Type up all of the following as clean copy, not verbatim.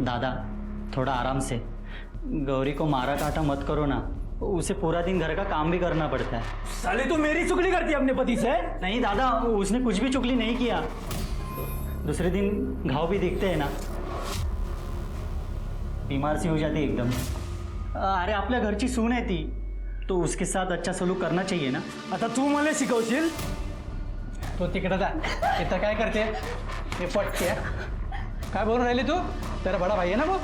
दादा थोड़ा आराम से, गौरी को मारा काटा मत करो ना, उसे पूरा दिन घर का काम भी करना पड़ता है। साले तू मेरी चुगली करती है अपने पति से? नहीं दादा, उसने कुछ भी चुगली नहीं किया, दूसरे दिन घाव भी दिखते हैं ना, बीमार सी हो जाती एकदम। अरे आपल्या घरची सून आहे ती, तो उसके साथ अच्छा सलूक करना चाहिए ना। आता तू मला शिकवशील? तो तिकडे जा, इथं काय करते? हे पटते काय बोल रही तू? तेरा बड़ा भाई है ना वो,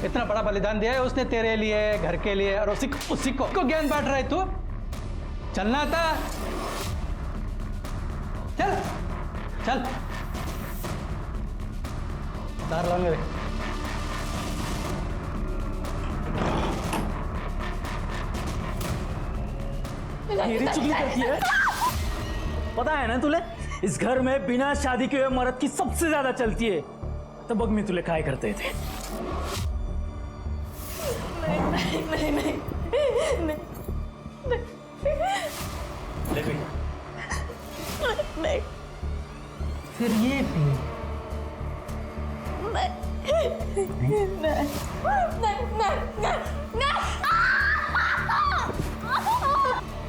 इतना बड़ा बलिदान दिया है उसने तेरे लिए, घर के लिए, और उसी को ज्ञान बांट रहा है तू? चलना था, चल चल तार लाओ मेरे। मेरी चुगली करती है, पता है ना तुले? इस घर में बिना शादी के हुए मर्द की सबसे ज्यादा चलती है। तो बग में तुले काय करते थे? नहीं नहीं नहीं नहीं, फिर ये भी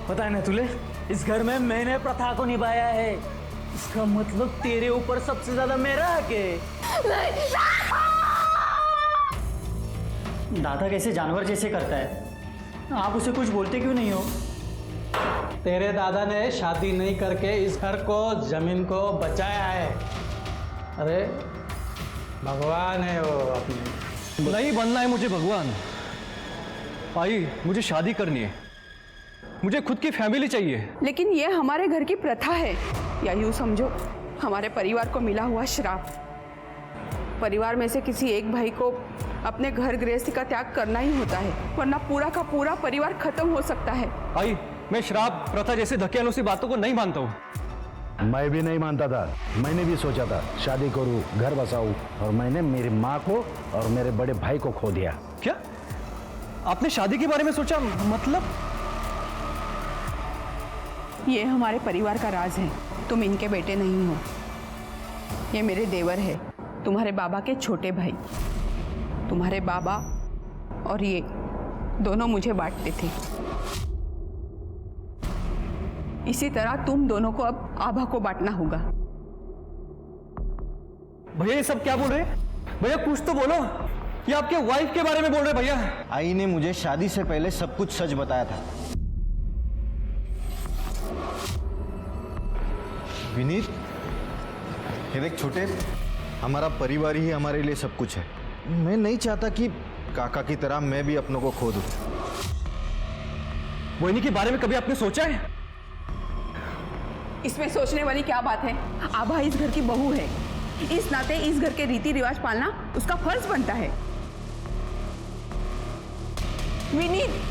पता है ना तुले, इस घर में मैंने प्रथा को निभाया है, इसका मतलब तेरे ऊपर सबसे ज्यादा मेरा हक है। दादा कैसे जानवर जैसे करता है, आप उसे कुछ बोलते क्यों नहीं हो? तेरे दादा ने शादी नहीं करके इस घर को, जमीन को बचाया है। अरे भगवान है वो अपने। नहीं बनना है मुझे भगवान। आई, मुझे शादी करनी है, मुझे खुद की फैमिली चाहिए। लेकिन ये हमारे घर की प्रथा है, या यूँ समझो हमारे परिवार को मिला हुआ श्राप। परिवार में से किसी एक भाई को अपने घर गृहस्थी का त्याग करना ही होता है, वरना पूरा का पूरा परिवार खत्म हो सकता है। आई, मैं श्राप प्रथा जैसे धक्यानुसी बातों को नहीं मानता हूँ। मैं भी नहीं मानता था, मैंने भी सोचा था शादी करूं, घर बसाऊं, और मैंने मेरी माँ को और मेरे बड़े भाई को खो दिया। क्या आपने शादी के बारे में सोचा? मतलब ये हमारे परिवार का राज है, तुम इनके बेटे नहीं हो। ये मेरे देवर है, तुम्हारे बाबा के छोटे भाई। तुम्हारे बाबा और ये दोनों मुझे बांटते थे, इसी तरह तुम दोनों को अब आभा को बांटना होगा। भैया ये सब क्या बोल रहे हैं? भैया कुछ तो बोलो, ये आपके वाइफ के बारे में बोल रहे भैया। आई ने मुझे शादी से पहले सब कुछ सच बताया था। विनीत, ये देख छोटे, हमारा परिवार ही हमारे लिए सब कुछ है। मैं नहीं चाहता कि काका की तरह मैं भी अपनों को खो दूं। मोहिनी के बारे में कभी आपने सोचा है? इसमें सोचने वाली क्या बात है? आभा इस घर की बहू है, इस नाते इस घर के रीति रिवाज पालना उसका फर्ज बनता है। विनीत,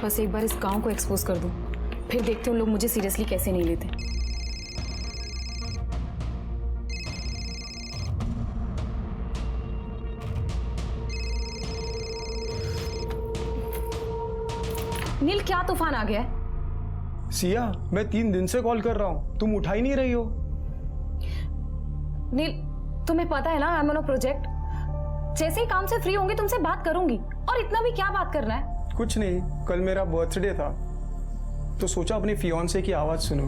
बस एक बार इस गांव को एक्सपोज कर दूं, फिर देखते हैं लोग मुझे सीरियसली कैसे नहीं लेते। नील, क्या तूफान आ गया है? सिया, मैं 3 दिन से कॉल कर रहा हूं, तुम उठा ही नहीं रही हो। नील, तुम्हें पता है ना, I am on a project. जैसे ही काम से फ्री होंगे तुमसे बात करूंगी, और इतना भी क्या बात करना है? कुछ नहीं, कल मेरा बर्थडे था तो सोचा अपनी फियांसे की आवाज सुनो।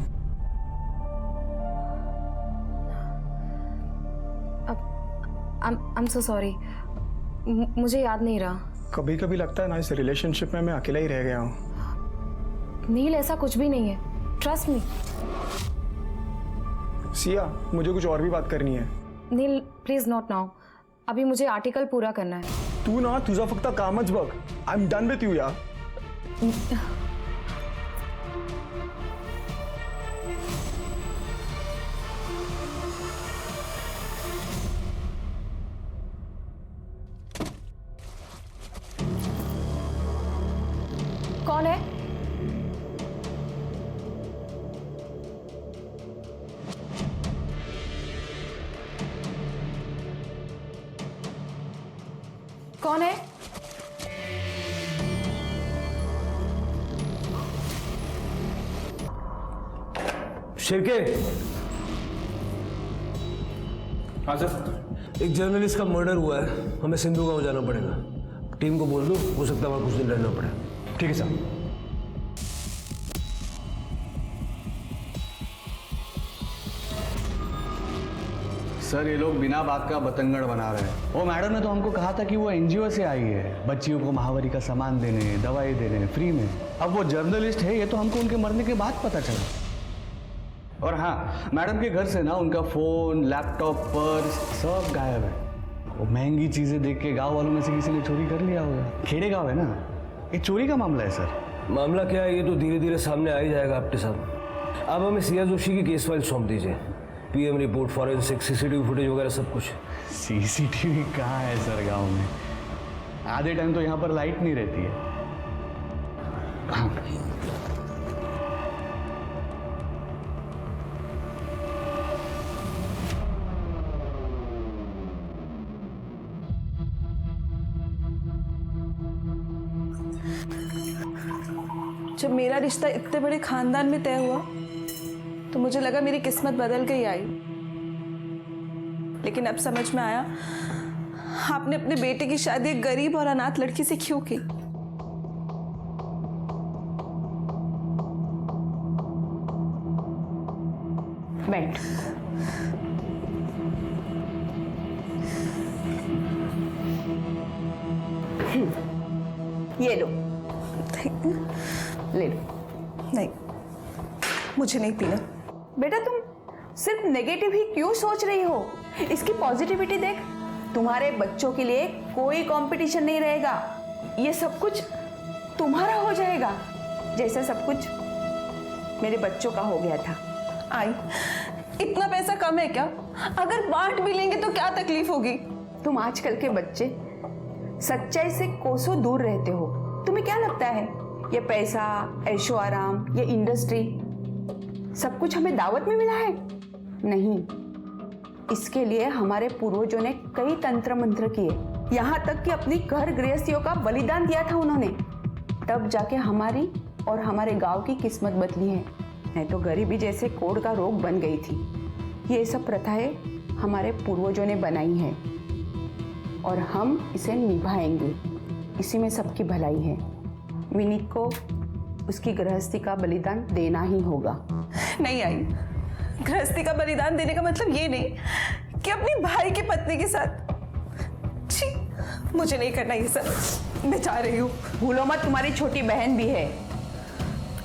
I'm so sorry, मुझे याद नहीं रहा। कभी कभी लगता है ना इस रिलेशनशिप में मैं अकेला ही रह गया हूँ। नील, ऐसा कुछ भी नहीं है, ट्रस्ट मी। सिया, मुझे कुछ और भी बात करनी है। नील प्लीज नॉट नाउ, अभी मुझे आर्टिकल पूरा करना है। तू ना तुझा फक्त कामच बघ। I am done with you या। कौन है? शिरके, हाँ सर। एक जर्नलिस्ट का मर्डर हुआ है, हमें सिंधु गांव जाना पड़ेगा। टीम को बोल दो, हो सकता है वहां कुछ दिन रहना पड़े। ठीक है सर। सर ये लोग बिना बात का बतंगड़ बना रहे हैं। वो मैडम ने तो हमको कहा था कि वो एनजीओ से आई है बच्चियों को महावारी का सामान देने, दवाई देने फ्री में। अब वो जर्नलिस्ट है, ये तो हमको उनके मरने के बाद पता चला। और हाँ, मैडम के घर से ना उनका फ़ोन, लैपटॉप, पर्स सब गायब है। वो महंगी चीज़ें देख के गाँव वालों में से किसी ने चोरी कर लिया होगा। खेड़े गाँव है ना, ये चोरी का मामला है सर। मामला क्या है ये तो धीरे धीरे सामने आ ही जाएगा आपके साथ। आप हमें सिया जोशी की केस फाइल सौंप दीजिए, PM report, forensic, CCTV footage वगैरह सब कुछ। सीसीटीवी कहाँ है सर गांव में? आधे टाइम तो यहाँ पर लाइट नहीं रहती है। जब मेरा रिश्ता इतने बड़े खानदान में तय हुआ तो मुझे लगा मेरी किस्मत बदल गई आई, लेकिन अब समझ में आया आपने अपने बेटे की शादी एक गरीब और अनाथ लड़की से क्यों की। बैठ। ये लो, ले लो। नहीं, मुझे नहीं पीना। बेटा तुम सिर्फ नेगेटिव ही क्यों सोच रही हो? इसकी पॉजिटिविटी देख। तुम्हारे बच्चों के लिए कोई कंपटीशन नहीं रहेगा, ये सब कुछ तुम्हारा हो जाएगा, जैसा सब कुछ मेरे बच्चों का हो गया था। आई, इतना पैसा कम है क्या? अगर बांट भी लेंगे तो क्या तकलीफ होगी? तुम आजकल के बच्चे सच्चाई से कोसों दूर रहते हो। तुम्हें क्या लगता है ये पैसा, ऐशो आराम, ये इंडस्ट्री सब कुछ हमें दावत में मिला है? नहीं, इसके लिए हमारे पूर्वजों ने कई तंत्र मंत्र किए, यहाँ तक कि अपनी घर गृहस्थियों का बलिदान दिया था उन्होंने। तब जाके हमारी और हमारे गांव की किस्मत बदली है, नहीं तो गरीबी जैसे कोढ़ का रोग बन गई थी। ये सब प्रथाएं हमारे पूर्वजों ने बनाई हैं और हम इसे निभाएंगे, इसी में सबकी भलाई है। विनीत को उसकी गृहस्थी का बलिदान देना ही होगा। नहीं आई, गृहस्थी का बलिदान देने का मतलब ये नहीं कि अपनी भाई की पत्नी के साथ। छी, मुझे नहीं करना ये सब, मैं जा रही हूँ। भूलो मत तुम्हारी छोटी बहन भी है।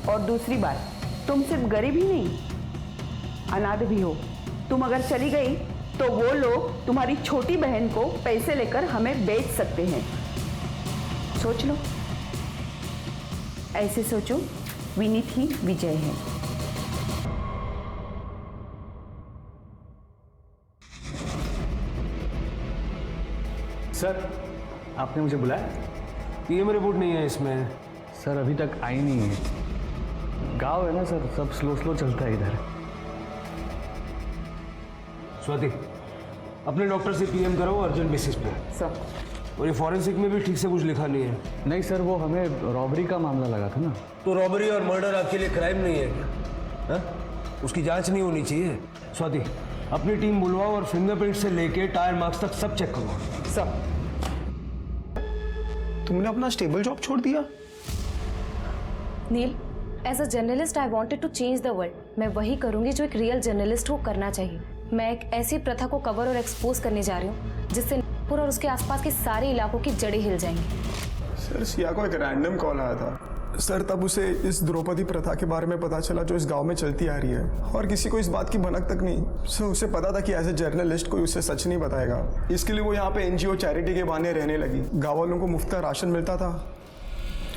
और दूसरी बात, तुम सिर्फ गरीब ही नहीं, अनाथ भी हो। तुम अगर चली गई तो वो लोग तुम्हारी छोटी बहन को पैसे लेकर हमें बेच सकते हैं। सोच लो, ऐसे सोचो, विनीत ही विजय है। सर आपने मुझे बुलाया? पीएम रिपोर्ट नहीं है इसमें। सर अभी तक आई नहीं है। गांव है ना सर, सब स्लो स्लो चलता है इधर। स्वाति, अपने डॉक्टर से पीएम करो अर्जेंट बेसिस पे। सर, और ये फॉरेंसिक में भी ठीक से कुछ लिखा नहीं है। नहीं सर, वो हमें रॉबरी का मामला लगा था ना। तो रॉबरी और मर्डर आपके लिए क्राइम नहीं है क्या? उसकी जांच नहीं होनी चाहिए? स्वाति, अपनी टीम बुलवाओ और फिंगरप्रिंट से लेके टायर मार्क्स तक सब चेक करो। सब। तुमने अपना स्टेबल जॉब छोड़ दिया? Neel, as a journalist I wanted to change the world. मैं वही करूंगी जो एक रियल जर्नलिस्ट को करना चाहिए। मैं एक ऐसी प्रथा को कवर और एक्सपोज करने जा रही हूँ जिससे नागपुर और उसके आसपास के सारे इलाकों की जड़ें हिल जाएंगी। सर सिया को एक रैंडम कॉल आया था सर, तब उसे इस द्रौपदी प्रथा के बारे में पता चला जो इस गांव में चलती आ रही है, और किसी को इस बात की भनक तक नहीं। सर उसे पता था कि एज ए जर्नलिस्ट कोई उसे सच नहीं बताएगा, इसके लिए वो यहाँ पे एनजीओ चैरिटी के बहाने रहने लगी। गाँव वालों को मुफ्त का राशन मिलता था,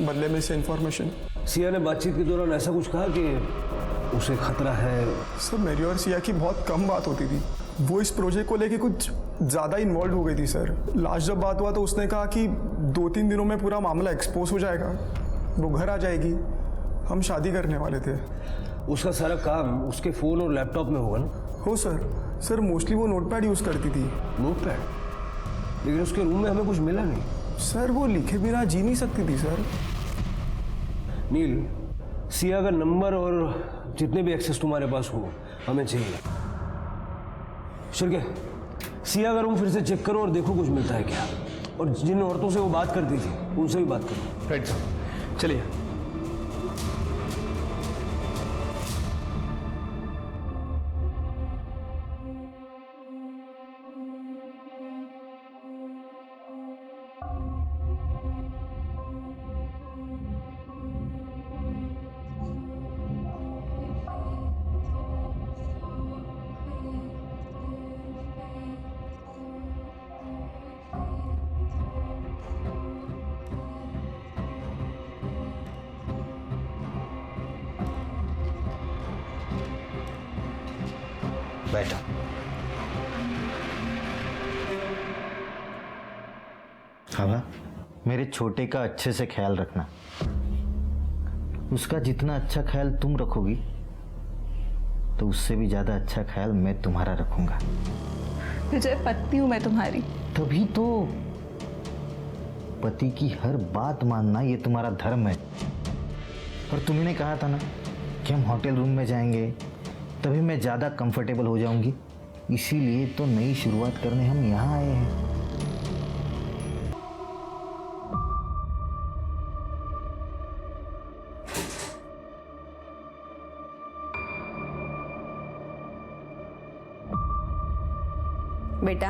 बदले में से इन्फॉर्मेशन। सिया ने बातचीत के दौरान ऐसा कुछ कहा कि उसे खतरा है? सर मेरी और सिया की बहुत कम बात होती थी, वो इस प्रोजेक्ट को लेके कुछ ज़्यादा इन्वॉल्व हो गई थी सर। लास्ट जब बात हुआ तो उसने कहा कि 2-3 दिनों में पूरा मामला एक्सपोज हो जाएगा, वो घर आ जाएगी, हम शादी करने वाले थे। उसका सारा काम उसके फ़ोन और लैपटॉप में होगा ना? हो सर मोस्टली वो नोटपैड यूज़ करती थी। नोटपैड? लेकिन उसके रूम में हमें कुछ मिला नहीं। सर वो लिखे बिना जी नहीं सकती थी सर। नील, सिया का नंबर और जितने भी एक्सेस तुम्हारे पास हो हमें चाहिए। शिरके, सिया का रूम फिर से चेक करो और देखो कुछ मिलता है क्या, और जिन औरतों से वो बात करती थी उनसे भी बात करो। राइट सर, चलिए। बैठो। हाँ, मेरे छोटे का अच्छे से ख्याल रखना। उसका जितना अच्छा ख्याल तुम रखोगी तो उससे भी ज्यादा अच्छा ख्याल मैं तुम्हारा रखूंगा। विजय, पत्नी हूं मैं तुम्हारी। तभी तो पति की हर बात मानना ये तुम्हारा धर्म है। और तुमने कहा था ना कि हम होटल रूम में जाएंगे, तभी मैं ज़्यादा कंफर्टेबल हो जाऊंगी। इसीलिए तो नई शुरुआत करने हम यहाँ आए हैं। बेटा,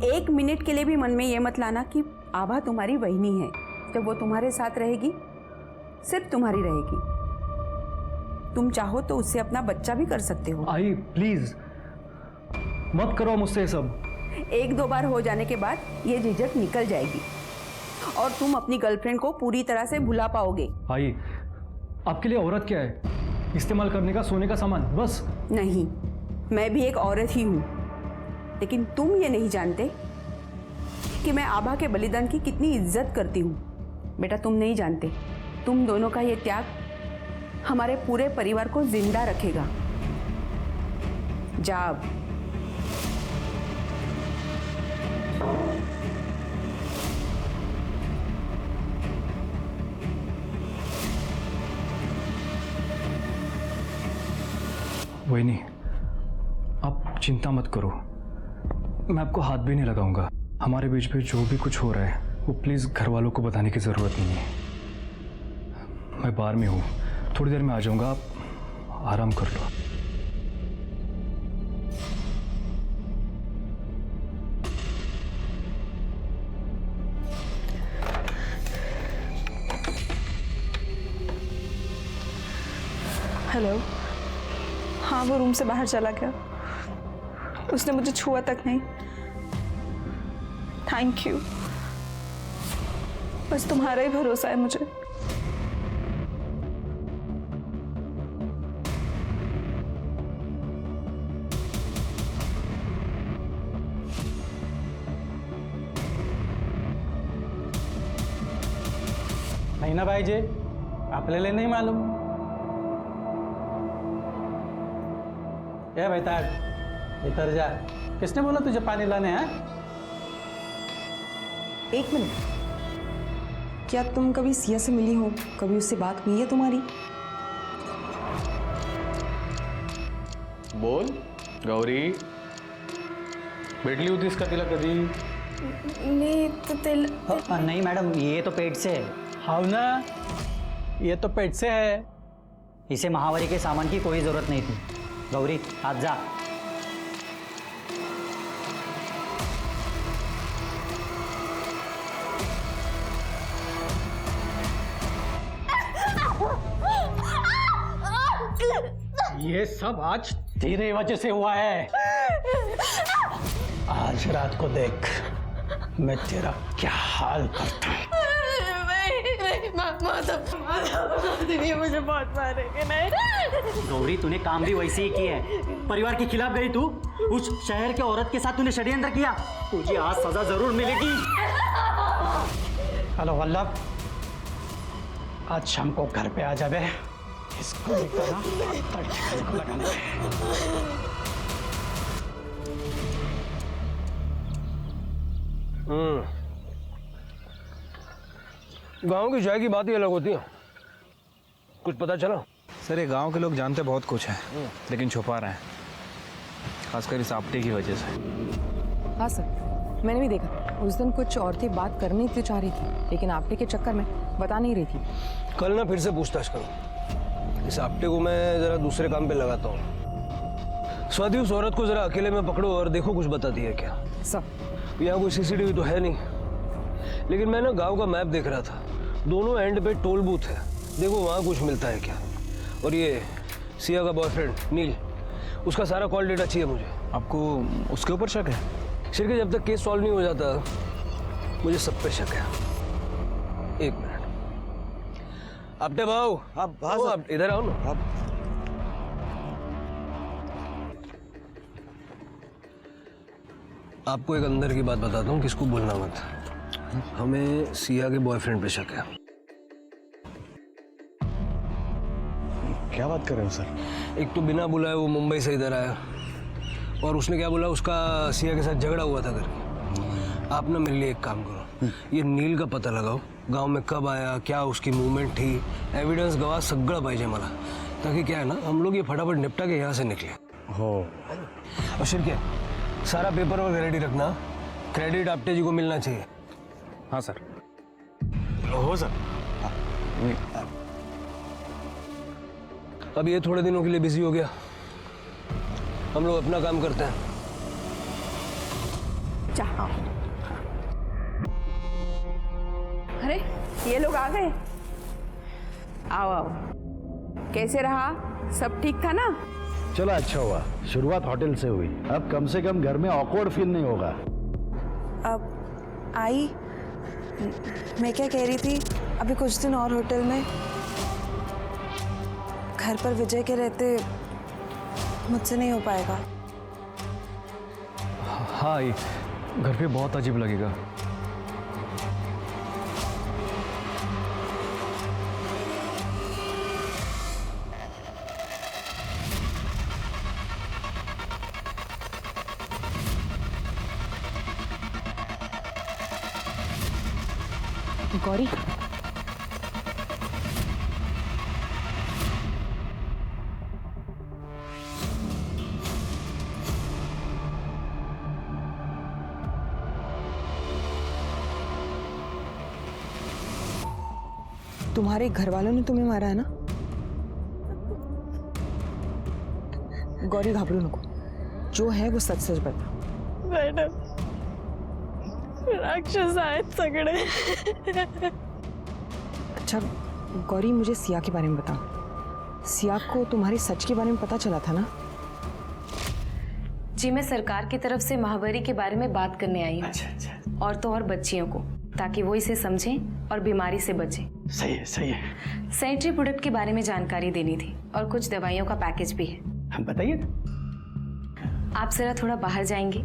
1 मिनट के लिए भी मन में ये मत लाना कि आभा तुम्हारी बहनी है। जब वो तुम्हारे साथ रहेगी, सिर्फ तुम्हारी रहेगी। तुम चाहो तो उससे अपना बच्चा भी कर सकते हो। आई प्लीज मत करो मुझसे ये सब। 1-2 बार हो जाने के बाद ये झिझक निकल जाएगी और तुम अपनी गर्लफ्रेंड को पूरी तरह से भुला पाओगे। आई, आपके लिए औरत क्या है? इस्तेमाल करने का सोने का सामान बस। नहीं, मैं भी एक औरत ही हूँ, लेकिन तुम ये नहीं जानते कि मैं आभा के बलिदान की कितनी इज्जत करती हूँ। बेटा, तुम नहीं जानते, तुम दोनों का ये त्याग हमारे पूरे परिवार को जिंदा रखेगा। जा अब। वही, आप चिंता मत करो, मैं आपको हाथ भी नहीं लगाऊंगा। हमारे बीच में जो भी कुछ हो रहा है वो प्लीज़ घर वालों को बताने की ज़रूरत नहीं है। मैं बाहर में हूँ, थोड़ी देर में आ जाऊंगा, आप आराम कर लो। हेलो। हाँ, वो रूम से बाहर चला गया, उसने मुझे छुआ तक नहीं। थैंक यू, बस तुम्हारा ही भरोसा है मुझे। नहीं ना भाई जी, आपल्याला नहीं मालूम। ए बेटा, इधर जा। किसने बोला तुझे पानी लाने हैं? 1 मिनट, क्या तुम कभी सिया से मिली हो? कभी उससे बात हुई है तुम्हारी? बोल गौरी, भेटली होतीस का तिला कधी? नहीं मैडम, ये तो पेट से है। हाँ ना, ये तो पेट से है। इसे महावारी के सामान की कोई जरूरत नहीं थी। गौरी, आज जा। ये सब आज तेरे वजह से हुआ है। आज रात को देख मैं तेरा क्या हाल करता हूँ। मुझे बहुत मारेंगे। नहीं गौरी, तूने काम भी वैसे ही किया है। परिवार के खिलाफ गई तू, उस शहर के औरत के साथ तूने षड्यंत्र किया। तुझे आज सजा जरूर मिलेगी। हेलो वल्लभ, आज शाम को घर पे आ जावे। इसको लेकर ना तड़के को लगाना है। गांव की चाय की बात ही अलग होती है। कुछ पता चला? सर ये गांव के लोग जानते बहुत कुछ है, लेकिन छुपा रहे हैं, खासकर इस आपटे की वजह से। हाँ सर, मैंने भी देखा। उस दिन कुछ औरतें बात करनी तो चाह रही थी, लेकिन आपटे के चक्कर में बता नहीं रही थी। कल ना फिर से पूछताछ करो। इस आपटे को मैं जरा दूसरे काम पे लगाता हूँ। स्वाति, उस औरत को जरा अकेले में पकड़ो और देखो कुछ बताती है क्या। सर यहाँ कोई सीसीटीवी तो है नहीं, लेकिन मैं ना गांव का मैप देख रहा था, दोनों एंड पे टोल बूथ है, देखो वहाँ कुछ मिलता है क्या। और ये सिया का बॉयफ्रेंड नील, उसका सारा कॉल डेटा चाहिए मुझे। आपको उसके ऊपर शक है? शिरके, जब तक केस सॉल्व नहीं हो जाता मुझे सब पे शक है। एक मिनट, आपटे भाऊ, आप इधर आओ ना। आपको एक अंदर की बात बताता हूँ, किसको बोलना मत। हमें सिया के बॉयफ्रेंड पे शक है। क्या बात कर रहे हो सर? एक तो बिना बुलाए वो मुंबई से इधर आया, और उसने क्या बोला, उसका सिया के साथ झगड़ा हुआ था करके। आप ना मेरे लिए एक काम करो, ये नील का पता लगाओ, गांव में कब आया, क्या उसकी मूवमेंट थी, एविडेंस गवाह सगळं पाहिजे मला, ताकि क्या है ना हम लोग ये फटाफट निपटा के यहाँ से निकले। हो। और शिरके, सारा पेपर वर्क रेडी रखना, क्रेडिट आपटे जी को मिलना चाहिए। हाँ सर। हो सर। अब ये थोड़े दिनों के लिए बिजी हो गया, हम लोग अपना काम करते हैं। चाह। अरे ये लोग आ गए। आओ आओ, कैसे रहा, सब ठीक था ना? चलो अच्छा हुआ, शुरुआत होटल से हुई, अब कम से कम घर में ऑकवर्ड फील नहीं होगा। अब आई, मैं क्या कह रही थी, अभी कुछ दिन और होटल में, घर पर विजय के रहते मुझसे नहीं हो पाएगा। हाँ, ये घर पे बहुत अजीब लगेगा। गौरी, तुम्हारे घर वालों ने तुम्हें मारा है ना? गौरी घाबरो नको, जो है वो सच सच बता। मॅडम, राक्षस आहेत सगळे। अच्छा गौरी, मुझे सिया के बारे में बताओ। सिया को तुम्हारी सच के बारे में पता चला था ना? जी, मैं सरकार की तरफ से महावरी के बारे में बात करने आई हूँ। अच्छा। और तो और बच्चियों को, ताकि वो इसे समझें और बीमारी से बचें। सही है, सही है। सैनिटरी प्रोडक्ट के बारे में जानकारी देनी थी, और कुछ दवाइयों का पैकेज भी है। हम बताइए। आप जरा थोड़ा बाहर जाएंगे,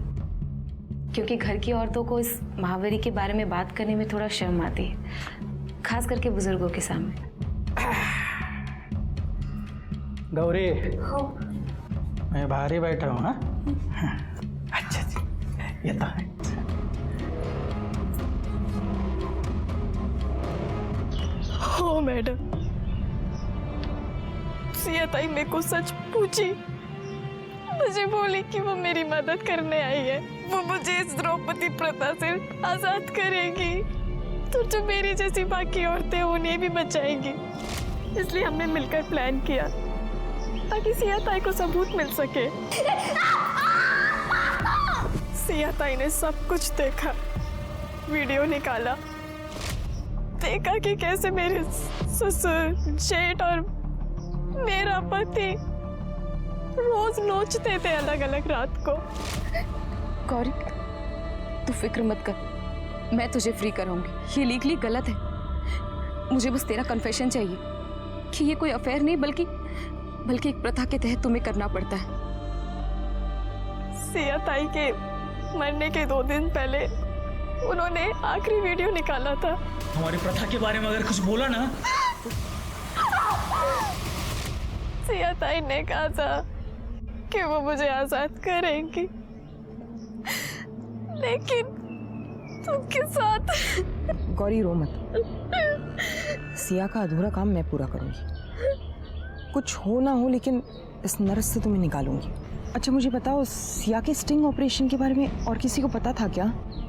क्योंकि घर की औरतों को इस महावरी के बारे में बात करने में थोड़ा शर्म आती है, खास करके बुजुर्गों के सामने। गौरी, मैं बाहर ही बैठा हूँ। हाँ, अच्छा जी, ये तो है। हो मैडम, सिया ताई मेरे को सच पूछी, मुझे बोली कि वो मेरी मदद करने आई है, वो मुझे इस द्रौपदी प्रथा से आजाद करेगी, तो जो मेरी जैसी बाकी औरतें उन्हें भी बचाएंगी। इसलिए हमने मिलकर प्लान किया ताकि सिया ताई को सबूत मिल सके। सिया ताई ने सब कुछ देखा, वीडियो निकाला, देखा कि कैसे मेरे ससुर, जेठ और मेरा पति रोज नोचते थे अलग अलग रात को। गौरी, तू फिक्र मत कर, मैं तुझे फ्री कराऊंगी। ये लीगली गलत है। मुझे बस तेरा कन्फेशन चाहिए कि ये कोई अफेयर नहीं, बल्कि एक प्रथा के तहत तुम्हें करना पड़ता है। सिया ताई के मरने के 2 दिन पहले उन्होंने आखिरी वीडियो निकाला था। हमारी प्रथा के बारे में अगर कुछ बोला ना। सिया ताई ने कहा था कि वो मुझे आजाद करेंगी, लेकिन तुमके साथ। गौरी रो मत, सिया का अधूरा काम मैं पूरा करूंगी। कुछ हो ना हो, लेकिन इस नर्स से तो मैं निकालूंगी। अच्छा मुझे बताओ, सिया के स्टिंग ऑपरेशन के बारे में और किसी को पता था क्या?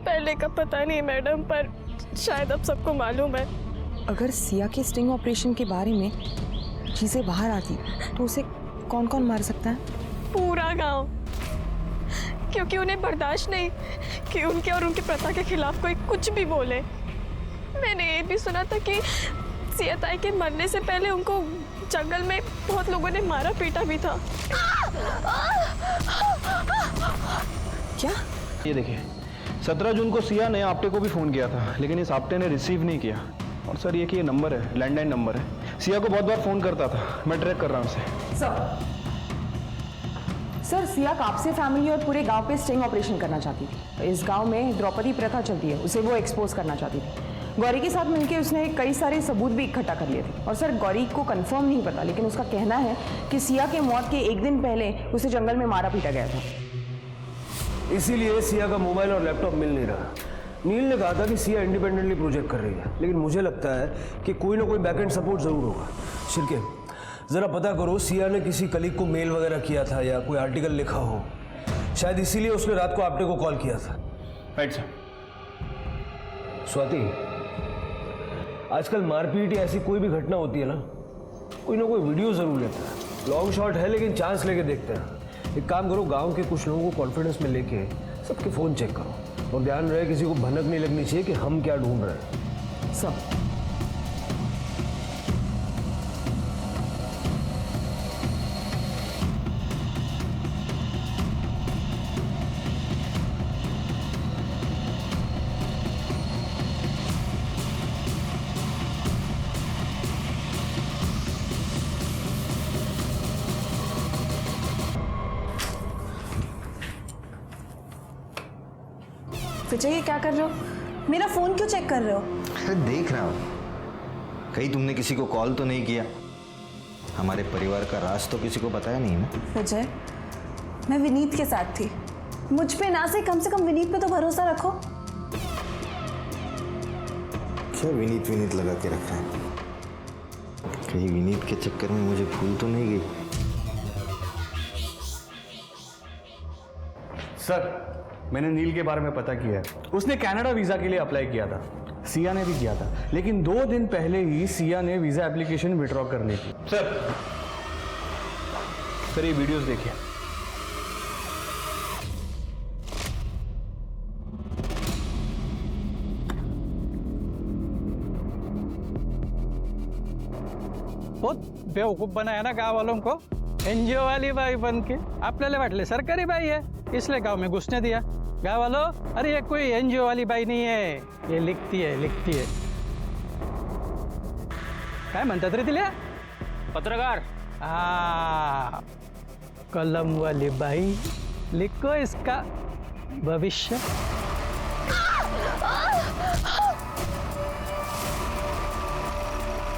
पहले का पता नहीं मैडम, पर शायद अब सबको मालूम है। अगर सिया के स्टिंग ऑपरेशन के बारे में चीज़ें बाहर आती तो उसे कौन कौन मार सकता है? पूरा गांव, क्योंकि उन्हें बर्दाश्त नहीं कि उनके और उनकी प्रथा के खिलाफ कोई कुछ भी बोले। मैंने ये भी सुना था कि सिया ताई के मरने से पहले उनको जंगल में बहुत लोगों ने मारा पीटा भी था। क्या? ये देखिए, 17 जून को सिया ने आपटे को भी फ़ोन किया था, लेकिन इस आपटे ने रिसीव नहीं किया। और सर ये कि ये नंबर है, लैंडलाइन नंबर है, सिया को बहुत बार फ़ोन करता था, मैं ट्रैक कर रहा हूँ उसे। सर सिया कापसे फैमिली और पूरे गांव पे स्टिंग ऑपरेशन करना चाहती थी। इस गांव में द्रौपदी प्रथा चलती है, उसे वो एक्सपोज करना चाहती थी। गौरी के साथ मिलकर उसने कई सारे सबूत भी इकट्ठा कर लिए थे। और सर गौरी को कंफर्म नहीं पता, लेकिन उसका कहना है कि सिया के मौत के एक दिन पहले उसे जंगल में मारा पीटा गया था। इसीलिए सिया का मोबाइल और लैपटॉप मिल नहीं रहा। नील ने कहा था कि सिया इंडिपेंडेंटली प्रोजेक्ट कर रही है, लेकिन मुझे लगता है कि कोई ना कोई बैकएंड सपोर्ट जरूर होगा। शिरके, जरा पता करो सिया ने किसी कलीग को मेल वगैरह किया था या कोई आर्टिकल लिखा हो, शायद इसीलिए उसने रात को आपटे को कॉल किया था। Right sir. स्वाति, आजकल मारपीट या ऐसी कोई भी घटना होती है ना कोई वीडियो जरूर लेता है। लॉन्ग शॉट है लेकिन चांस लेके देखते हैं। एक काम करो, गांव के कुछ लोगों को कॉन्फिडेंस में लेके सबके फ़ोन चेक करो, और ध्यान रहे किसी को भनक नहीं लगनी चाहिए कि हम क्या ढूंढ रहे हैं। सब विजय, ये क्या कर रहे हो? मेरा फोन क्यों चेक कर रहे हो? अरे देख रहा हूँ, कहीं तुमने किसी को कॉल तो नहीं किया? हमारे परिवार का राज तो किसी को बताया नहीं ना? विजय, मैं विनीत के साथ थी, मुझ पे ना से कम विनीत पे तो भरोसा रखो। क्या विनीत लगा के रखा है? कहीं विनीत के चक्कर में मुझे भूल तो नहीं गई? सर मैंने नील के बारे में पता किया है, उसने कनाडा वीज़ा के लिए अप्लाई किया था, सिया ने भी किया था, लेकिन 2 दिन पहले ही सिया ने वीज़ा एप्लीकेशन विड्रॉ कर ली थी। सर ये वीडियोस देखिए। बहुत बेवकूफ बनाया ना गांव वालों को। एनजीओ वाली बाई बन के आपल्याला वाटले सरकारी बाई है, इसलिए गांव में घुसने दिया। गांव वालों, अरे ये कोई एनजीओ वाली बाई नहीं है, ये लिखती है। काय म्हणतात रे तिला? पत्रकार। कलम वाली बाई, लिखो इसका भविष्य।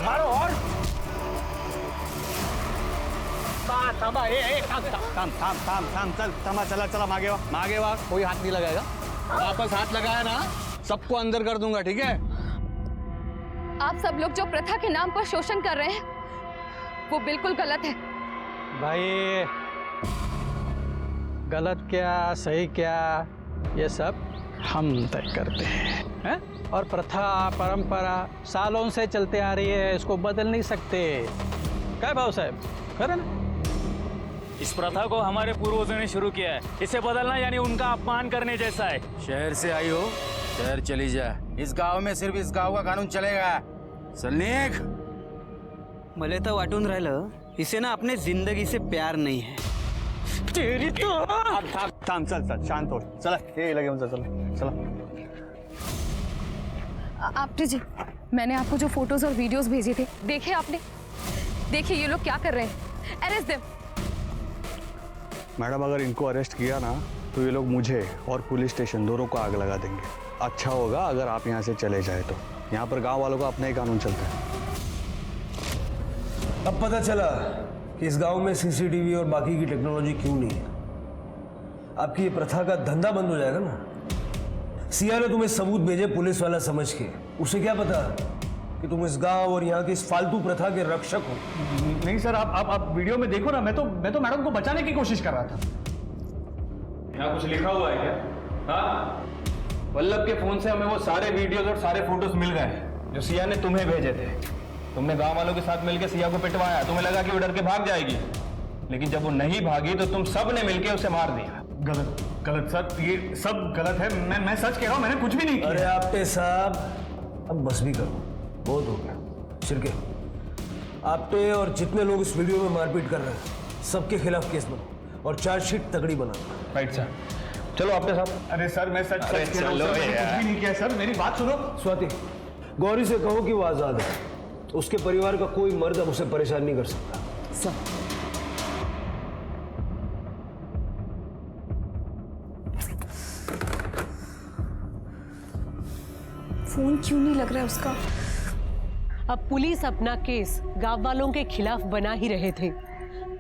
मारो और थांबा, चला मागे वा, कोई हाथ नहीं लगाएगा। वापस हाथ लगाया ना सबको अंदर कर दूंगा, ठीक है? आप सब लोग जो प्रथा के नाम पर शोषण कर रहे हैं वो बिल्कुल गलत है। भाई गलत क्या सही क्या ये सब हम तय करते हैं? और प्रथा परंपरा सालों से चलते आ रही है, इसको बदल नहीं सकते। क्या भाव साहब, खरे ना? इस प्रथा को हमारे पूर्वजों ने शुरू किया है, इसे बदलना यानी उनका अपमान करने जैसा है। शहर से आई हो, शहर चली जा। इस गांव में सिर्फ इस गांव का कानून चलेगा। सलनीक, मले तो वाटून राहिलं इसे ना अपने जिंदगी से प्यार नहीं है। तेरी तो थांब, चल शांत हो, चला ये लगे चला। आपटे जी, मैंने आपको जो फोटोज और वीडियोस भेजे थे देखे आपने? देखिए ये लोग क्या कर रहे हैं, अरेस्ट देम। मैडम अगर इनको अरेस्ट किया ना तो ये लोग मुझे और पुलिस स्टेशन दोनों को आग लगा देंगे। अच्छा होगा अगर आप यहाँ से चले जाए, तो यहाँ पर गांव वालों का अपना ही कानून चलता है। अब पता चला कि इस गांव में सीसीटीवी और बाकी की टेक्नोलॉजी क्यों नहीं है। आपकी ये प्रथा का धंधा बंद हो जाएगा ना। सिया ने तुम्हें सबूत भेजे पुलिस वाला समझ के, उसे क्या पता कि तुम इस गांव और यहाँ की इस फालतू प्रथा के रक्षक हो। नहीं सर, आप वीडियो में देखो ना, मैं तो मैडम को बचाने की कोशिश कर रहा था। यहाँ कुछ लिखा हुआ है क्या? हाँ, वल्लभ के फोन से हमें वो सारे वीडियोस और सारे फोटोज मिल गए जो सिया ने तुम्हें भेजे थे। तुमने गांव वालों के साथ मिलकर सिया को पिटवाया, तुम्हें लगा कि वो डर के भाग जाएगी, लेकिन जब वो नहीं भागी तो तुम सब ने मिलकर उसे मार दिया। गलत सर, ये सब गलत है। मैं सच कह रहा हूँ, मैंने कुछ भी नहीं किया। अरे आपटे साहब, अब बस भी करो, बहुत हो गया। शिरके, आपटे और जितने लोग इस वीडियो में मारपीट कर रहे हैं सबके खिलाफ केस बनाओ और चार्जशीट तगड़ी बनाओ। राइट सर, चलो आपटे साहब। अरे सर, मैं सच कह रहा हूं, मैंने कुछ भी नहीं किया सर, मेरी बात सुनो। स्वाति, गौरी से कहो कि वो आजाद है, उसके परिवार का कोई मर्द अब उसे परेशान नहीं कर सकता। सर फोन क्यों नहीं लग रहा है उसका? अब पुलिस अपना केस गांव वालों के खिलाफ बना ही रहे थे,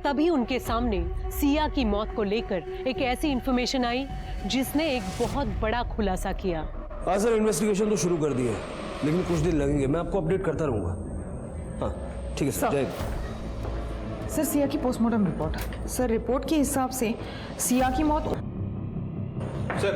तभी उनके सामने सिया की मौत को लेकर एक ऐसी इंफॉर्मेशन आई जिसने एक बहुत बड़ा खुलासा किया। हाँ सर, इन्वेस्टिगेशन तो शुरू कर दी है, लेकिन कुछ दिन लगेंगे। मैं आपको अपडेट करता रहूंगा। हाँ ठीक है सर। जय। सर, सिया की पोस्टमार्टम रिपोर्ट। सर, रिपोर्ट के हिसाब से सिया की मौत। सर,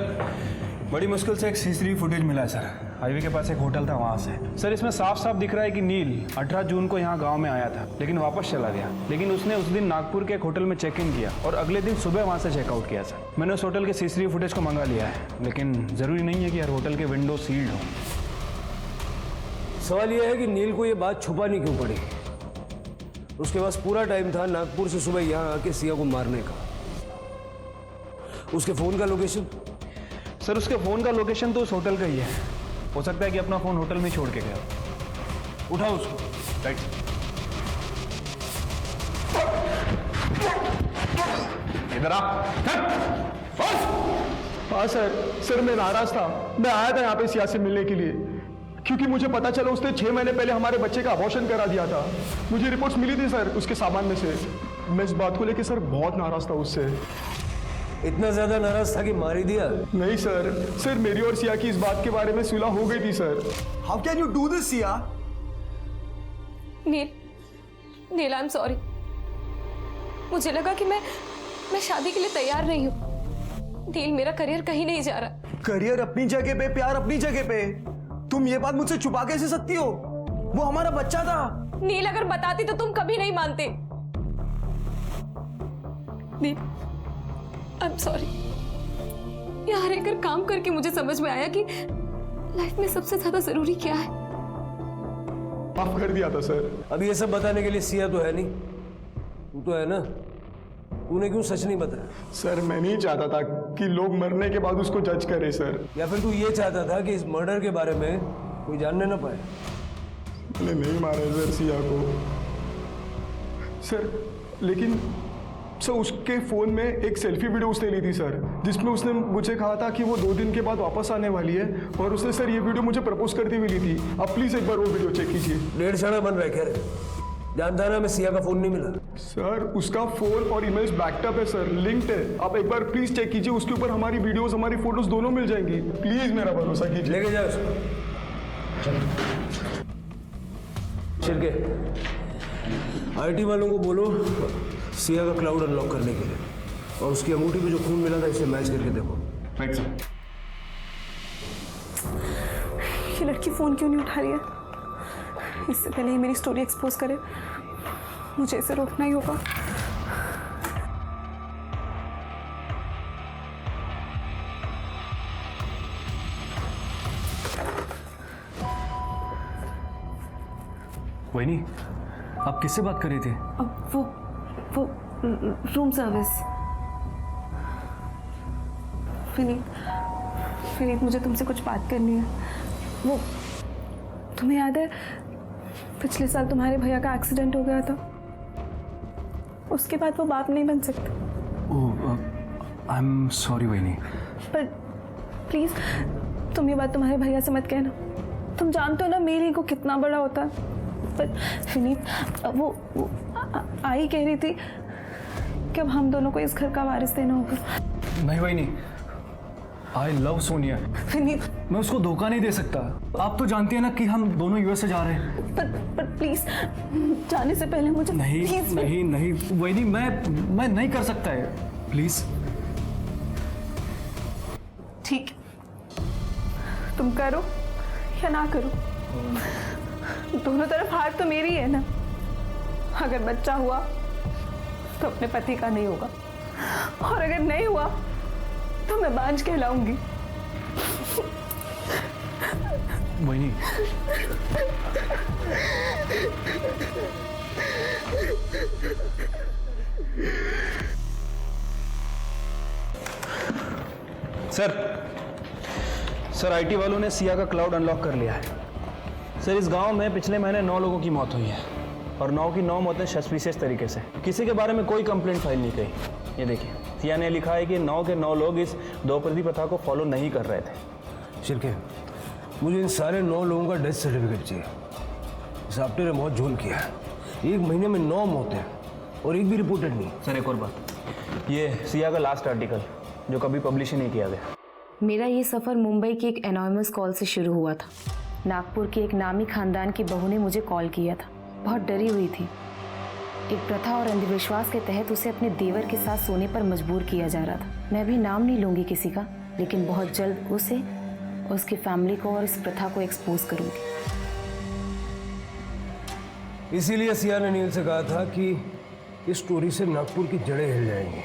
बड़ी मुश्किल से एक सीसीटीवी फुटेज मिला है सर। हाईवे के पास एक होटल था, वहाँ से। सर, इसमें साफ साफ दिख रहा है कि नील 18 जून को यहाँ गांव में आया था, लेकिन वापस चला गया। लेकिन उसने उस दिन नागपुर के एक होटल में चेक इन किया और अगले दिन सुबह वहाँ से चेकआउट किया सर। मैंने उस होटल के सीसीटीवी फुटेज को मंगा लिया है, लेकिन जरूरी नहीं है कि हर होटल के विंडो सील्ड हो। सवाल यह है कि नील को ये बात छुपानी क्यों पड़ी? उसके पास पूरा टाइम था नागपुर से सुबह यहाँ आके सिया को मारने का। उसके फोन का लोकेशन? सर, उसके फोन का लोकेशन तो उस होटल का ही है। हो सकता है कि अपना फोन होटल में छोड़ के गया। उठाओ उसको। राइट। इधर आ। हाँ सर, मैं नाराज था। मैं आया था यहाँ पे सिया से मिलने के लिए, क्योंकि मुझे पता चला उसने 6 महीने पहले हमारे बच्चे का अबॉर्शन करा दिया था। मुझे रिपोर्ट्स मिली थी सर उसके सामान में से। मैं इस बात को लेकर सर बहुत नाराज था उससे। इतना ज्यादा नाराज था कि मार ही दिया? नहीं सर, मेरी और सिया की इस बात के बारे में सुलह हो गई थी sir. How can you do this Siya? Neel, I am sorry. मुझे लगा कि मैं शादी के लिए तैयार नहीं हूँ। नील, मेरा करियर कहीं नहीं जा रहा। करियर अपनी जगह पे, प्यार अपनी जगह पे। तुम ये बात मुझसे छुपा कैसे सकती हो? वो हमारा बच्चा था। नील, अगर बताती तो तुम कभी नहीं मानते। नील, आई एम सॉरी। यहाँ रहकर काम करके मुझे समझ में आया कि लाइफ में सबसे ज्यादा जरूरी क्या है। माफ कर दिया था सर। अब ये सब बताने के लिए सिया तो है नहीं, तू तो है ना। तूने क्यों सच नहीं बताया? सर, मैं नहीं चाहता था कि लोग मरने के बाद उसको जज करें सर। या फिर तू ये चाहता था कि इस मर्डर के बारे में कोई जानने ना पाए? मैंने नहीं मारा सर सिया को सर, लेकिन सर उसके फ़ोन में एक सेल्फी वीडियो उसने ली थी सर, जिसमें उसने मुझे कहा था कि वो 2 दिन के बाद वापस आने वाली है, और उसने सर ये वीडियो मुझे प्रपोज करती हुई ली थी। आप प्लीज़ एक बार वो वीडियो चेक कीजिए। 1.5 साल बन रहा है। खैर, जानता है ना, मैं सिया का फ़ोन नहीं मिला। सर, उसका फ़ोन और ईमेल्स बैकअप है सर, लिंक्ड है। आप एक बार प्लीज़ चेक कीजिए, उसके ऊपर हमारी वीडियोज़, हमारी फोटोज़ दोनों मिल जाएंगी। प्लीज़ मेरा भरोसा कीजिए। लेके जाओ उसको। शिरके, IT वालों को बोलो सिया का क्लाउड अनलॉक करने के लिए, और उसकी अंगूठी पे जो खून मिला था इसे मैच करके देखो। Right sir. ये लड़की फ़ोन क्यों नहीं उठा रही है? इससे पहले ही मेरी स्टोरी एक्सपोज करे, मुझे इसे रोकना ही होगा। वही, आप किससे बात कर रही थी? अब वो रूम सर्विस। विनीत, मुझे तुमसे कुछ बात करनी है। वो तुम्हें याद है पिछले साल तुम्हारे भैया का एक्सीडेंट हो गया था? उसके बाद वो बाप नहीं बन सकते। आई एम सॉरी वहीनी। पर प्लीज तुम ये बात तुम्हारे भैया से मत कहना। तुम जानते हो ना मेरी ईगो कितना बड़ा होता है। पर विनीत, वो आई कह रही थी कि अब हम दोनों को इस घर का वारिस देना होगा। नहीं वहीनी, आई लव सोनिया। विनीत, मैं उसको धोखा नहीं दे सकता। आप तो जानती है ना कि हम दोनों यूएस से जा रहे हैं। पर प्लीज जाने से पहले मुझे नहीं please, नहीं नहीं वही मैं नहीं कर सकता है, प्लीज। ठीक, तुम करो या ना करो, दोनों तरफ हार तो मेरी है ना। अगर बच्चा हुआ तो अपने पति का नहीं होगा, और अगर नहीं हुआ तो मैं बांझ कहलाऊंगी। मोहिनी, सर आईटी वालों ने सिया का क्लाउड अनलॉक कर लिया है। सर इस गांव में पिछले महीने 9 लोगों की मौत हुई है और 9 की 9 मौतें सस्पिशियस तरीके से। किसी के बारे में कोई कंप्लेंट फाइल नहीं की। ये देखिए, सिया ने लिखा है कि 9 के 9 लोग इस द्रौपदी प्रथा को फॉलो नहीं कर रहे थे। शिरके, मुझे इन सारे 9 लोगों का डेथ सर्टिफिकेट चाहिए। इस आपटे ने बहुत जुल्म किया है। 1 महीने में 9 मौतें और एक भी रिपोर्टेड नहीं। सर एक और बात, ये सिया का लास्ट आर्टिकल जो कभी पब्लिश ही नहीं किया गया। मेरा ये सफ़र मुंबई की एक एनॉनिमस कॉल से शुरू हुआ था। नागपुर की एक नामी खानदान की बहू ने मुझे कॉल किया था। बहुत डरी हुई थी। एक प्रथा और अंधविश्वास के तहत उसे अपने देवर के साथ सोने पर मजबूर किया जा रहा था। मैं भी नाम नहीं लूँगी किसी का, लेकिन बहुत जल्द उसे और उसकी फैमिली को और इस प्रथा को एक्सपोज करूँगी। इसीलिए सिया ने नील से कहा था कि इस स्टोरी से नागपुर की जड़ें हिल जाएंगी।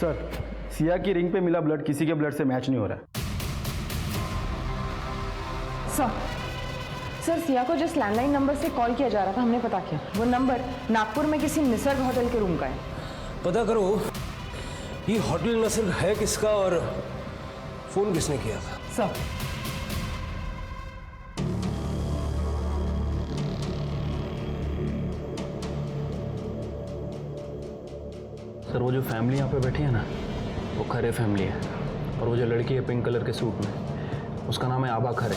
सर, सिया की रिंग पे मिला ब्लड किसी के ब्लड से मैच नहीं हो रहा है। सर सिया को जिस लैंडलाइन नंबर से कॉल किया जा रहा था हमने पता किया, वो नंबर नागपुर में किसी निसर्ग होटल के रूम का है। पता करो ये होटल निसर्ग है किसका और फोन किसने किया था। सर वो जो फैमिली यहाँ पे बैठी है ना, वो खरे फैमिली है। और वो जो लड़की है पिंक कलर के सूट में, उसका नाम है आबा खरे।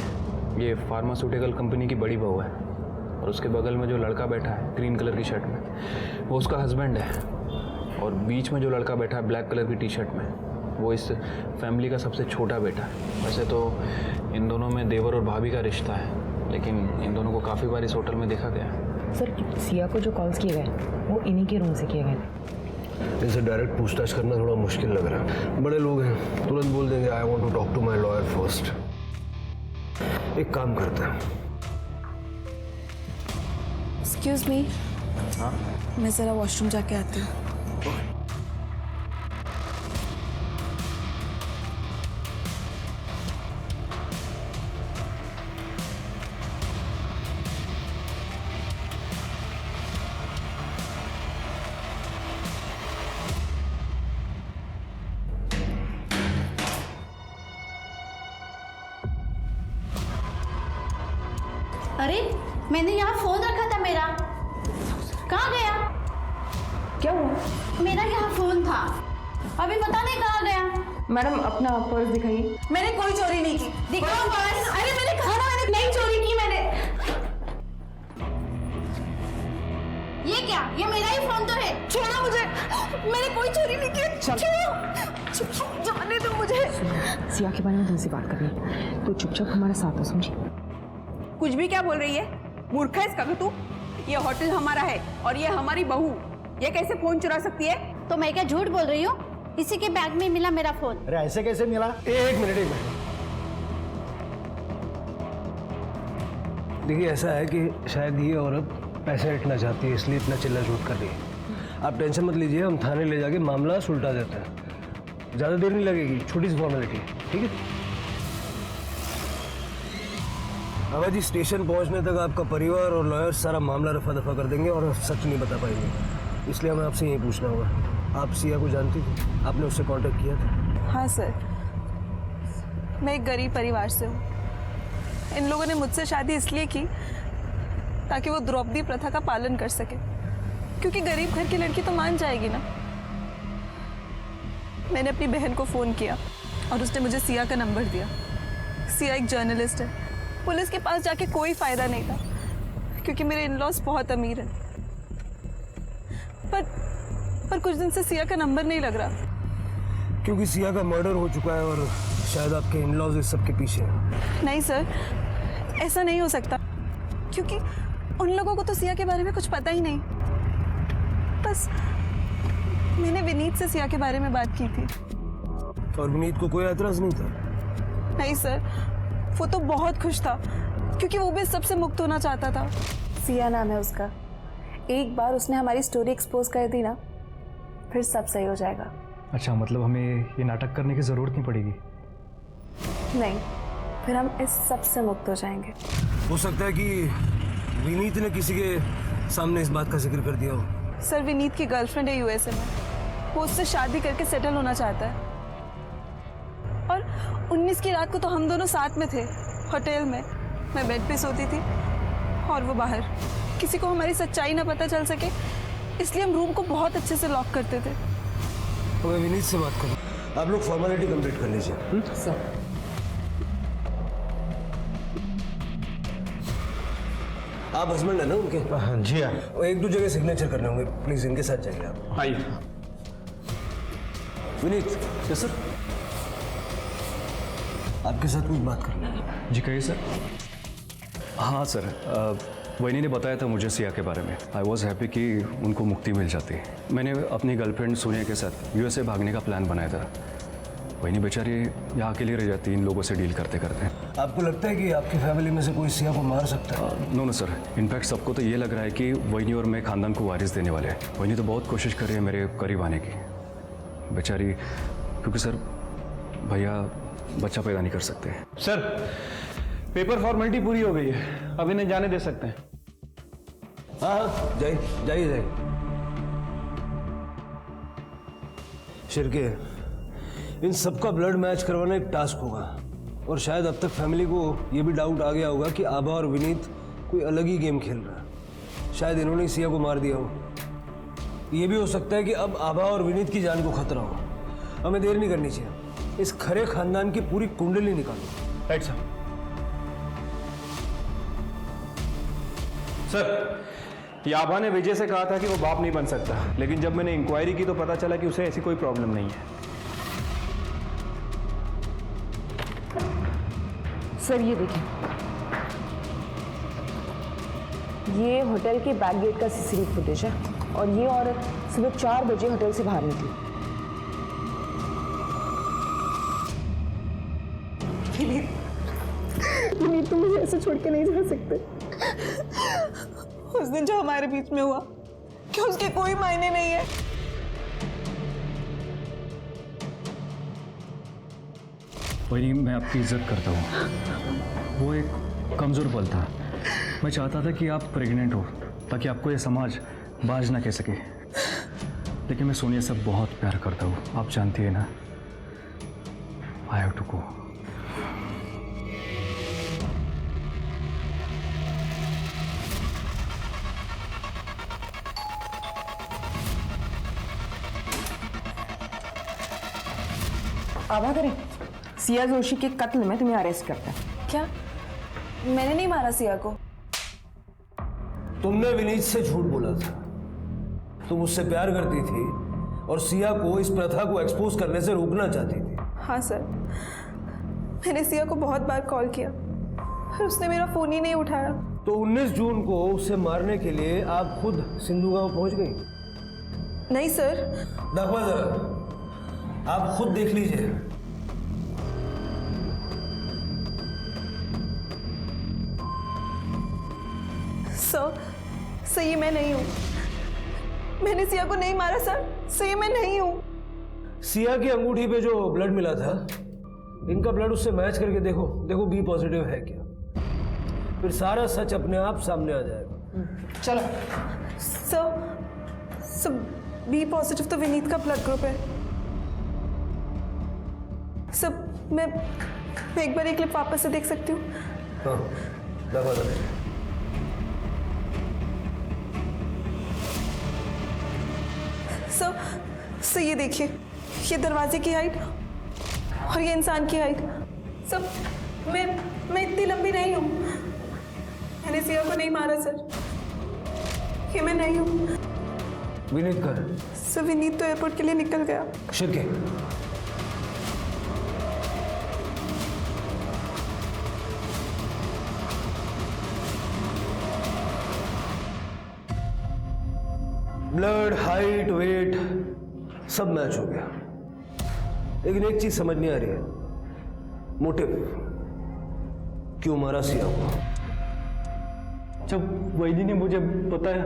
ये फार्मास्यूटिकल कंपनी की बड़ी बहू है। और उसके बगल में जो लड़का बैठा है ग्रीन कलर की शर्ट में, वो उसका हस्बैंड है। और बीच में जो लड़का बैठा है ब्लैक कलर की टी शर्ट में, वो इस फैमिली का सबसे छोटा बेटा है। वैसे तो इन दोनों में देवर और भाभी का रिश्ता है, लेकिन इन दोनों को काफ़ी बार इस होटल में देखा गया। सर सिया को जो कॉल्स किए गए वो इन्हीं के रूम से किए गए थे। इनसे डायरेक्ट पूछताछ करना थोड़ा मुश्किल लग रहा है। बड़े लोग हैं, तुरंत बोल देंगे I want to talk to my lawyer first. एक काम करते हैं। एक्सक्यूज मी, हाँ मैं ज़रा वॉशरूम जाके आती हूँ। अरे मैंने यहाँ फोन रखा था मेरा, कहाँ गया? क्या हुआ? मेरा यहाँ फोन था, अभी पता नहीं कहाँ गया। मैडम अपना पर्स दिखाइए। मैंने कोई चोरी नहीं की। दिखाओ पर्स। अरे मैंने कहा ना मैंने नहीं चोरी की। मैंने ये क्या? ये मेरा ही फोन तो है। छोड़ो मुझे, मैंने कोई चोरी नहीं की। छोड़ो, जाने दो मुझे। सिया के बारे में तुमसे बात करनी है तो चुपचाप हमारे साथ हो, समझी? कुछ भी क्या बोल रही है? मूर्ख है इसका तू? ये होटल हमारा है और ये हमारी बहू, ये कैसे फोन चुरा सकती है? तो मैं क्या झूठ बोल रही हूँ? इसी के बैग में मिला मेरा फोन। अरे ऐसे कैसे मिला? एक मिनट। देखिए ऐसा है कि शायद ये औरत पैसे हटना चाहती है, इसलिए इतना चिल्ला झूठ कर रही है। आप टेंशन मत लीजिए, हम थाने ले जाके मामला सुलटा देते हैं। ज़्यादा देर नहीं लगेगी, छोटी सी फॉर्मेलिटी, ठीक है? बाबा जी स्टेशन पहुंचने तक आपका परिवार और लॉयर सारा मामला रफा दफा कर देंगे और सच नहीं बता पाएंगे। इसलिए हमें आपसे यही पूछना होगा, आप सिया को जानती थी? आपने उससे कांटेक्ट किया था? हाँ सर, मैं एक गरीब परिवार से हूँ। इन लोगों ने मुझसे शादी इसलिए की ताकि वो द्रौपदी प्रथा का पालन कर सके, क्योंकि गरीब घर की लड़की तो मान जाएगी ना। मैंने अपनी बहन को फ़ोन किया और उसने मुझे सिया का नंबर दिया। सिया एक जर्नलिस्ट है। पुलिस के पास जाके कोई फ़ायदा नहीं था क्योंकि मेरे इन-लॉज बहुत अमीर हैं। पर कुछ दिन से सिया का नंबर नहीं लग रहा। क्योंकि सिया का मर्डर हो चुका है और शायद आपके इन लॉज इस सब के पीछे हैं। नहीं सर, ऐसा नहीं हो सकता, क्योंकि उन लोगों को तो सिया के बारे में कुछ पता ही नहीं। बस मैंने विनीत से सिया के बारे में बात की थी। और विनीत को कोई एतराज नहीं था? नहीं सर, वो तो बहुत खुश था, क्योंकि वो भी सबसे मुक्त होना चाहता था। सिया नाम है उसका। एक बार उसने हमारी स्टोरी एक्सपोज कर दी ना, फिर सब सही हो जाएगा। अच्छा, मतलब हमें ये नाटक करने की ज़रूरत नहीं पड़ेगी? नहीं, फिर हम इस सब से मुक्त हो जाएंगे। हो सकता है कि विनीत ने किसी के सामने इस बात का जिक्र कर दिया हो। सर, विनीत की गर्लफ्रेंड है यूएसए में, वो उससे शादी करके सेटल होना चाहता है। और 19 की रात को तो हम दोनों साथ में थे, होटल में। मैं बेड पे सोती थी और वो बाहर। किसी को हमारी सच्चाई ना पता चल सके, इसलिए हम रूम को बहुत अच्छे से लॉक करते थे। तो मैं विनीत से बात करूँ। आप लोग फॉर्मेलिटी कंप्लीट कर लीजिए। सर, आप हस्बैंड है ना उनके? हाँ जी हाँ। और एक दो जगह सिग्नेचर करने होंगे, प्लीज इनके साथ जाइए आप। आइए। Vineet, yes sir. आपके साथ कुछ बात करनी है। जी कहिए सर। हाँ सर, वैनी ने बताया था मुझे सिया के बारे में। आई वॉज हैप्पी कि उनको मुक्ति मिल जाती। मैंने अपनी गर्लफ्रेंड सोनिया के साथ यूएसए भागने का प्लान बनाया था। वैनी बेचारी यहाँ अकेली रह जाती इन लोगों से डील करते करते। आपको लगता है कि आपकी फैमिली में से कोई सिया को मार सकता है? नो सर, इनफैक्ट सबको तो ये लग रहा है कि वैनी और मैं खानदान को वारिस देने वाले हैं। वैनी तो बहुत कोशिश कर रही है मेरे करीब आने की बेचारी, क्योंकि सर भैया बच्चा पैदा नहीं कर सकते। सर, पेपर फॉर्मेलिटी पूरी हो गई है, अब इन्हें जाने दे सकते हैं। हाँ, जाइए जाइए जाइए। शिरके, इन सबका ब्लड मैच करवाना एक टास्क होगा। और शायद अब तक फैमिली को ये भी डाउट आ गया होगा कि आभा और विनीत कोई अलग ही गेम खेल रहा है। शायद इन्होंने सिया को मार दिया हो। ये भी हो सकता है कि अब आभा और विनीत की जान को खतरा हो। हमें देर नहीं करनी चाहिए, इस खरे खानदान की पूरी कुंडली निकालो। Right sir. सर, याबा ने विजय से कहा था कि वो बाप नहीं बन सकता, लेकिन जब मैंने इंक्वायरी की तो पता चला कि उसे ऐसी कोई प्रॉब्लम नहीं है। सर ये देखिए, ये होटल के बैक गेट का सीसीटीवी फुटेज है और ये औरत सुबह 4 बजे होटल से बाहर निकली। विनीत, तुम मुझे ऐसे छोड़ के नहीं जा सकते। उस दिन जो हमारे बीच में हुआ, क्या उसके कोई मायने नहीं है? वही मैं आपकी इज्जत करता हूँ। वो एक कमज़ोर पल था। मैं चाहता था कि आप प्रेग्नेंट हो ताकि आपको ये समाज बाज ना कह सके, लेकिन मैं सोनिया से बहुत प्यार करता हूँ, आप जानती है ना। I have to go. आभा करें, सिया जोशी के कत्ल में तुम्हें अरेस्ट करता है। क्या? मैंने नहीं मारा सिया को। तुमने विनीत से झूठ बोला था। तुम उससे प्यार करती थी और सिया को इस प्रथा को एक्सपोज करने से रोकना चाहती थी। हाँ सर, मैंने सिया को बहुत बार कॉल किया पर उसने मेरा फोन ही नहीं उठाया। तो 19 जून को उसे मारने के लिए आप खुद सिंधु गांव पहुंच गई? नहीं सर। देखो जरा, आप खुद देख लीजिए। सर, ये मैं नहीं हूँ। मैंने सिया को नहीं मारा सर। ये मैं नहीं हूँ। सिया की अंगूठी पे जो ब्लड मिला था, इनका ब्लड उससे मैच करके देखो, देखो बी पॉजिटिव है क्या। फिर सारा सच अपने आप सामने आ जाएगा। चलो। सर, बी पॉजिटिव तो विनीत का ब्लड ग्रुप है। सर, मैं एक बार एक क्लिप वापस से देख सकती हूँ? हाँ, दबा दबा। सर, ये देखिए, ये दरवाजे की हाइट और ये इंसान की हाइट। सब मैं इतनी लंबी नहीं हूँ। मैंने सिया को नहीं मारा सर। ये मैं नहीं हूँ। विनीत का है? सर, विनीत तो एयरपोर्ट के लिए निकल गया। शिरके, ब्लड, हाइट, वेट सब मैच हो गया, लेकिन एक चीज समझ नहीं आ रही है, मोटिव क्यों मारा सिया को? जब वैदी ने मुझे बताया,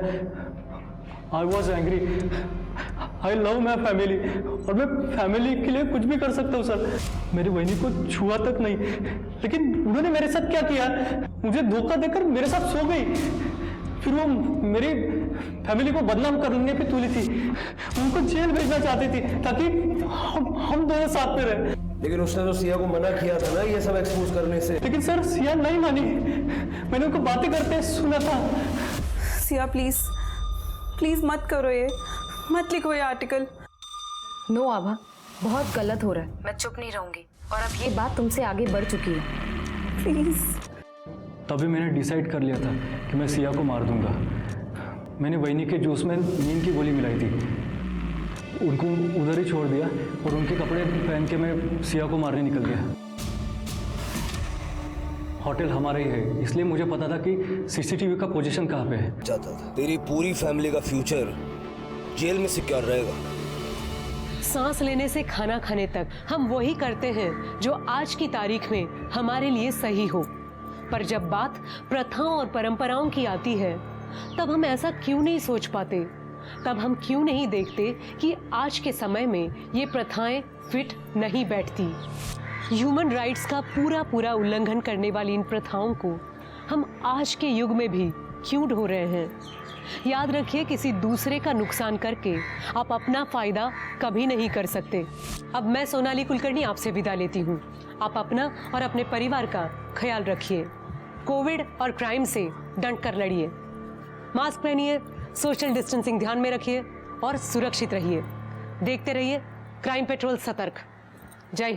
I was angry. I love my family और मैं फैमिली के लिए कुछ भी कर सकता हूँ सर। मेरी वैनी को छुआ तक नहीं, लेकिन उन्होंने मेरे साथ क्या किया, मुझे धोखा देकर मेरे साथ सो गई। फिर वो मेरी फैमिली को बदनाम करने पे तुली थी, उनको जेल भेजना चाहती थी ताकि हम दोनों साथ में रहे। लेकिन उसने तो सिया को मना किया था ना ये सब एक्सपोज करने से। लेकिन सर सिया नहीं मानी, मैंने उनको बातें करते सुना था। सिया प्लीज प्लीज मत करो ये, मत लिखो ये आर्टिकल। नो आभा, बहुत गलत हो रहा है। मैं चुप नहीं रहूंगी और अब ये बात तुमसे आगे बढ़ चुकी है। प्लीज। तभी मैंने डिसाइड कर लिया था कि मैं सिया को मार दूंगा। मैंने वैनी के जूस में नींद की गोली मिलाई थी, उनको उधर ही छोड़ दिया और उनके कपड़े पहन के मैं सिया को मारने निकल गया। होटल हमारा ही है, इसलिए मुझे पता था कि सीसीटीवी का पोजीशन कहाँ पे है। चाहता था तेरी पूरी फैमिली का फ्यूचर जेल में सिक्योर रहेगा। सांस लेने से खाना खाने तक हम वही करते हैं जो आज की तारीख में हमारे लिए सही हो, पर जब बात प्रथाओं और परंपराओं की आती है तब हम ऐसा क्यों नहीं सोच पाते? तब हम क्यों नहीं देखते कि आज के समय में ये प्रथाएं फिट नहीं बैठती? ह्यूमन राइट्स का पूरा उल्लंघन करने वाली इन प्रथाओं को हम आज के युग में भी क्यों ढो रहे हैं? याद रखिए, किसी दूसरे का नुकसान करके आप अपना फायदा कभी नहीं कर सकते। अब मैं सोनाली कुलकर्णी आपसे विदा लेती हूँ। आप अपना और अपने परिवार का ख्याल रखिए। कोविड और क्राइम से डट कर लड़िए, मास्क पहनिए, सोशल डिस्टेंसिंग ध्यान में रखिए और सुरक्षित रहिए। देखते रहिए क्राइम पेट्रोल सतर्क। जय हिंद।